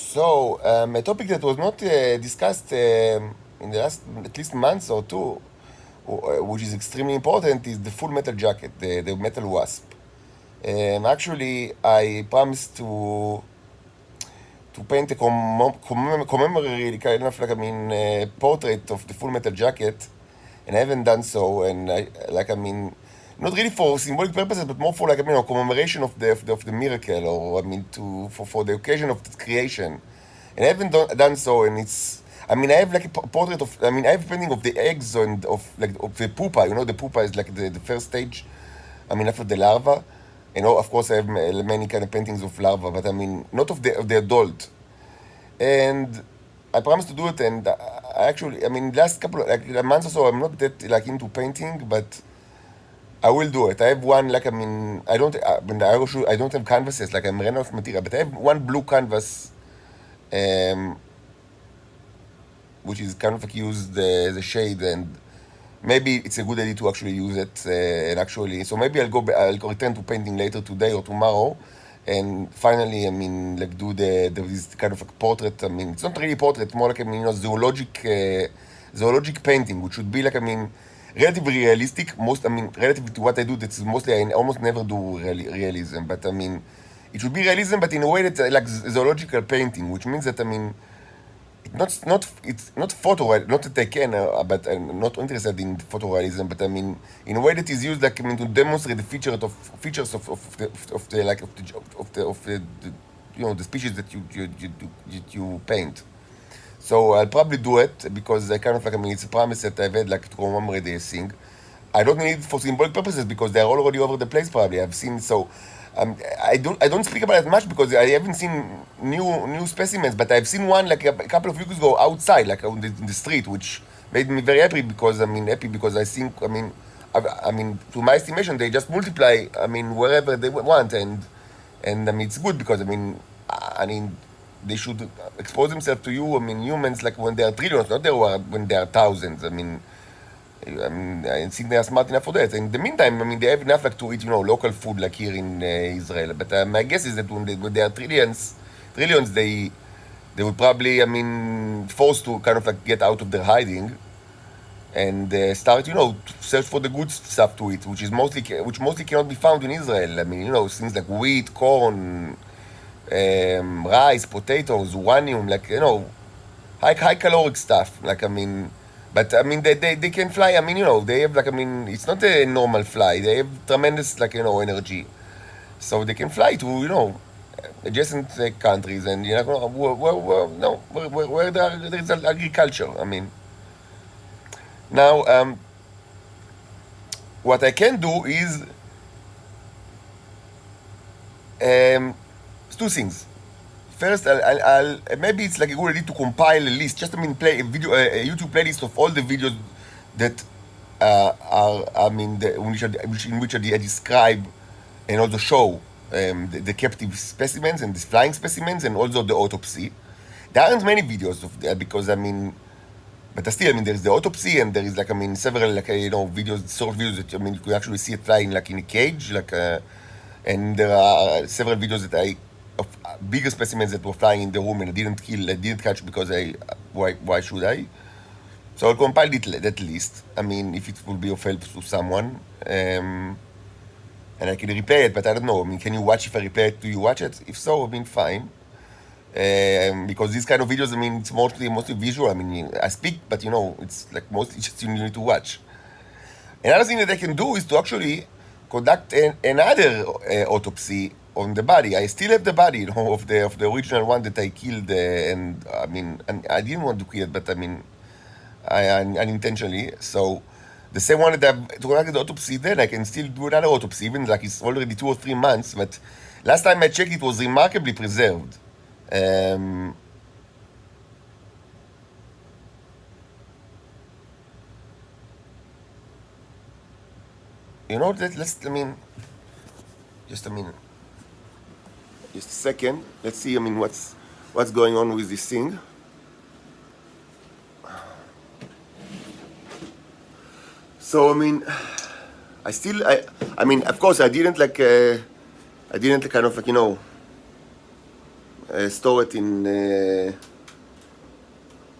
So, a topic that was not discussed in the last at least months or two, which is extremely important, is the full metal jacket, the metal wasp. Actually, I promised to paint a commemorative kind of like portrait of the full metal jacket, and I haven't done so. And not really for symbolic purposes, but more for commemoration of the miracle, or for the occasion of the creation. And I haven't done so, and I have like a portrait of, I have a painting of the eggs and of the pupa. You know, the pupa is like the first stage. After the larva, and of course I have many kind of paintings of larva, but not of the adult. And I promised to do it, and I actually, last couple of like a month or so, I'm not that like into painting, but I will do it. I have one I don't have canvases, like I'm running out of material, but I have one blue canvas, um, which is kind of like used as a shade, and maybe it's a good idea to actually use it. And actually, so maybe I'll return to painting later today or tomorrow, and finally, do this kind of like portrait. It's not really portrait, more like zoologic painting, which should be like relatively realistic. Relative to what I do, that's mostly I almost never do realism, but it should be realism, but in a way that's like zoological painting, which means that it's not not that I can, but I'm not interested in photorealism, but in a way that is used to demonstrate the features of the like of the the species that you paint. So I'll probably do it because I kind of it's a promise that I've had to commemorate the thing. I don't need it for symbolic purposes because they're already over the place. Probably I've seen so. I don't speak about it much because I haven't seen new specimens, but I've seen one like a couple of weeks ago outside, like in the street, which made me very happy because I think to my estimation they just multiply wherever they want, and it's good because I mean they should expose themselves to you, humans, like when they are trillions, not when they are thousands. I think they are smart enough for that. In the meantime, they have enough to eat, local food like here in Israel. But my guess is that when they are trillions, they would probably, forced to kind of get out of their hiding and start, to search for the good stuff to eat, which mostly cannot be found in Israel. Things like wheat, corn, rice, potatoes, uranium, high caloric stuff. But they can fly. They have it's not a normal fly. They have tremendous energy, so they can fly to adjacent countries, and where there is agriculture. Now what I can do is two things. First, I'll maybe it's like a good idea to compile a list. Just play a video, a YouTube playlist of all the videos that are in which I describe and also show the captive specimens and the flying specimens and also the autopsy. There aren't many videos of that because but still there is the autopsy and there is several videos, short videos that you could actually see it flying in a cage and there are several videos that of bigger specimens that were flying in the room and I didn't catch because why should I? So I'll compile that list. If it will be of help to someone, and I can replay it, but I don't know. Can you watch if I replay it? Do you watch it? If so, fine. Because these kind of videos, it's mostly visual. I speak, but it's mostly just you need to watch. Another thing that I can do is to actually conduct another autopsy on the body. I still have the body, of the original one that I killed, and I didn't want to kill it, but I unintentionally. So the same one that I've conducted the autopsy, then I can still do another autopsy, even it's already 2 or 3 months. But last time I checked, it was remarkably preserved. Just a second. Let's see. What's going on with this thing. So of course I didn't kind of store it in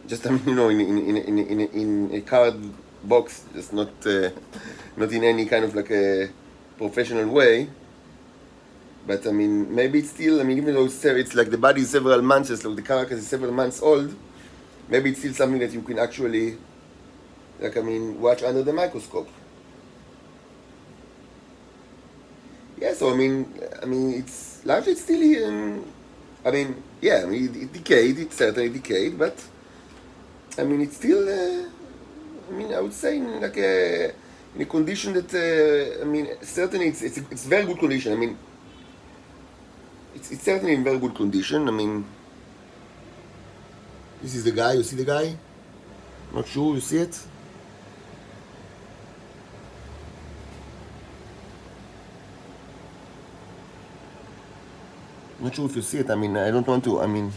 just in a card box, just not in any kind of like a professional way. But I mean, maybe it's still, I mean, even though it's like the body is several months, just like the carcass is several months old, maybe it's still something that you can actually, like, I mean, watch under the microscope. Yeah, so I mean, it's largely still here. I mean, yeah, I mean, it decayed, it certainly decayed, but I mean, it's still, I mean, I would say in like in a condition that, I mean, certainly it's very good condition. I mean, it's certainly in very good condition. I mean, this is the guy, you see the guy? Not sure, you see it? Not sure if you see it. I mean, I don't want to, I mean,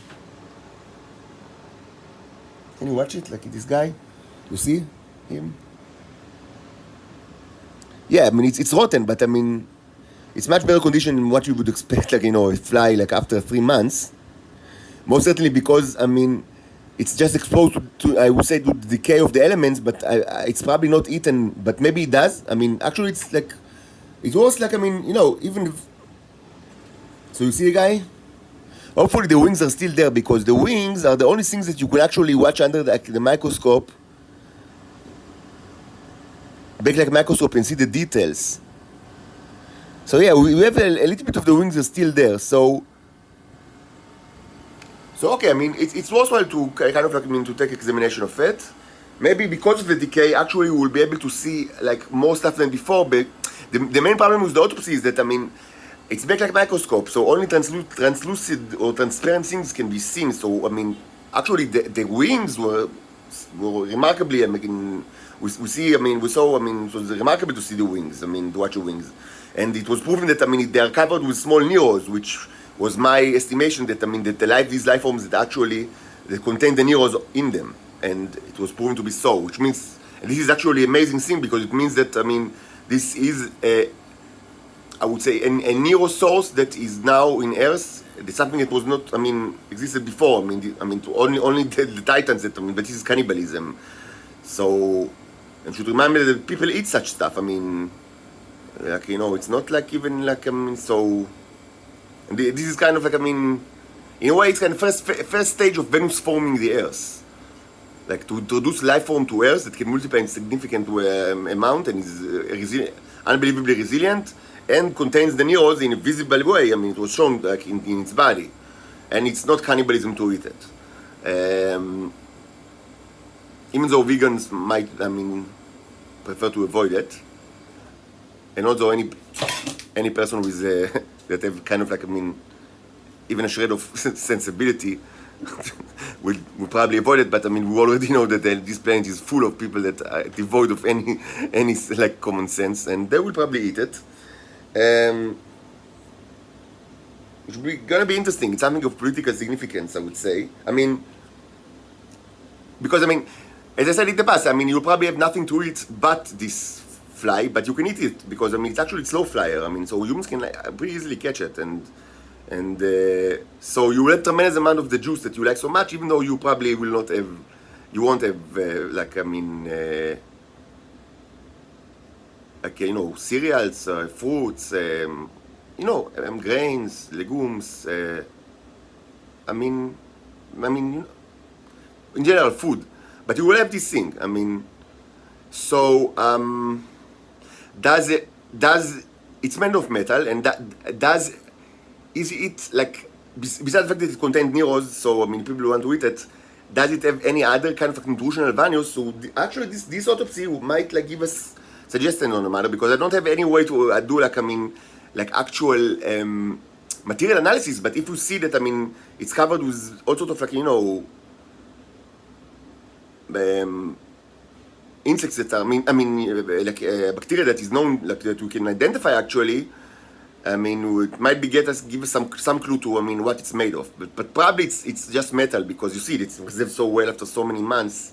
can you watch it? Like this guy? You see him? Yeah, I mean, it's rotten, but I mean, it's much better condition than what you would expect, like, a fly, like, after 3 months. Most certainly because, I mean, it's just exposed to I would say, to the decay of the elements, but it's probably not eaten, but maybe it does. I mean, actually, it's like, it was like, I mean, even if, so you see the guy? Hopefully the wings are still there, because the wings are the only things that you could actually watch under the microscope, backlight microscope, and see the details. So yeah, we have a little bit of the wings are still there. So okay, I mean, it's worthwhile to kind of like, I mean, to take examination of it. Maybe because of the decay, actually, we will be able to see like more stuff than before. But the main problem with the autopsy is that, I mean, it's backlight microscope, so only translucid or transparent things can be seen. So I mean, actually, the wings were remarkably. I mean, we see. I mean, we saw. I mean, it was remarkable to see the wings. I mean, to watch the wings, and it was proven that, I mean, they are covered with small neurons, which was my estimation that, I mean, that these life forms that actually that contain the neurons in them, and it was proven to be so. Which means, and this is actually an amazing thing, because it means that, I mean, this is I would say a neuro source that is now in Earth. It's something that was not, I mean, existed before. I mean, only the Titans that, I mean, but this is cannibalism. So, and should remind me that people eat such stuff. I mean, like, it's not like even like, I mean, so. And this is kind of like, I mean, in a way, it's kind of first stage of Venus forming the Earth. Like, to introduce life form to Earth that can multiply in significant amount and is unbelievably resilient, and contains the neurons in a visible way. I mean, it was shown like in its body, and it's not cannibalism to eat it. Even though vegans might, I mean, prefer to avoid it, and also any person with that have kind of like, I mean, even a shred of sensibility will probably avoid it. But I mean, we already know that this planet is full of people that are devoid of any like common sense, and they will probably eat it. Which will be gonna be interesting. It's something of political significance, I would say. I mean, because, I mean, as I said in the past, I mean, you'll probably have nothing to eat but this fly, but you can eat it, because, I mean, it's actually a slow flyer. I mean, so humans can pretty easily catch it, and so you will have tremendous amount of the juice that you like so much, even though you probably will not have, you won't have like, I mean, like, cereals, fruits, grains, legumes. I mean, in general, food. But you will have this thing. I mean, so it's made of metal, and is it like, besides the fact that it contains neurons, so I mean, people want to eat it, does it have any other kind of nutritional value? So actually, this autopsy might like give us suggestion on the matter, because I don't have any way to do like, I mean, like actual material analysis. But if you see that, I mean, it's covered with all sorts of like, insects that are, like bacteria that is known, like, that we can identify actually. I mean, it might give us some clue to, I mean, what it's made of. But probably it's just metal, because you see it's preserved so well after so many months.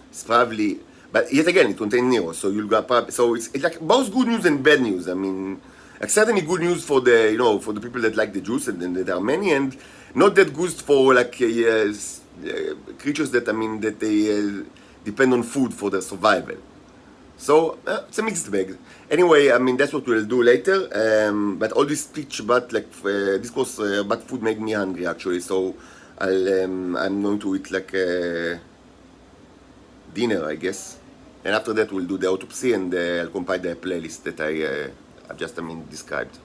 It's probably, but yet again, it contains neurons, so you'll got probably, so it's like both good news and bad news. I mean, like, certainly good news for the for the people that like the juice, and there are many, and not that good for like creatures that that they depend on food for their survival. So it's a mixed bag. Anyway, that's what we'll do later. But all this speech about discourse about food made me hungry actually. So I'm going to eat like dinner, I guess. And after that, we'll do the autopsy and I'll compile the playlist that I've just described.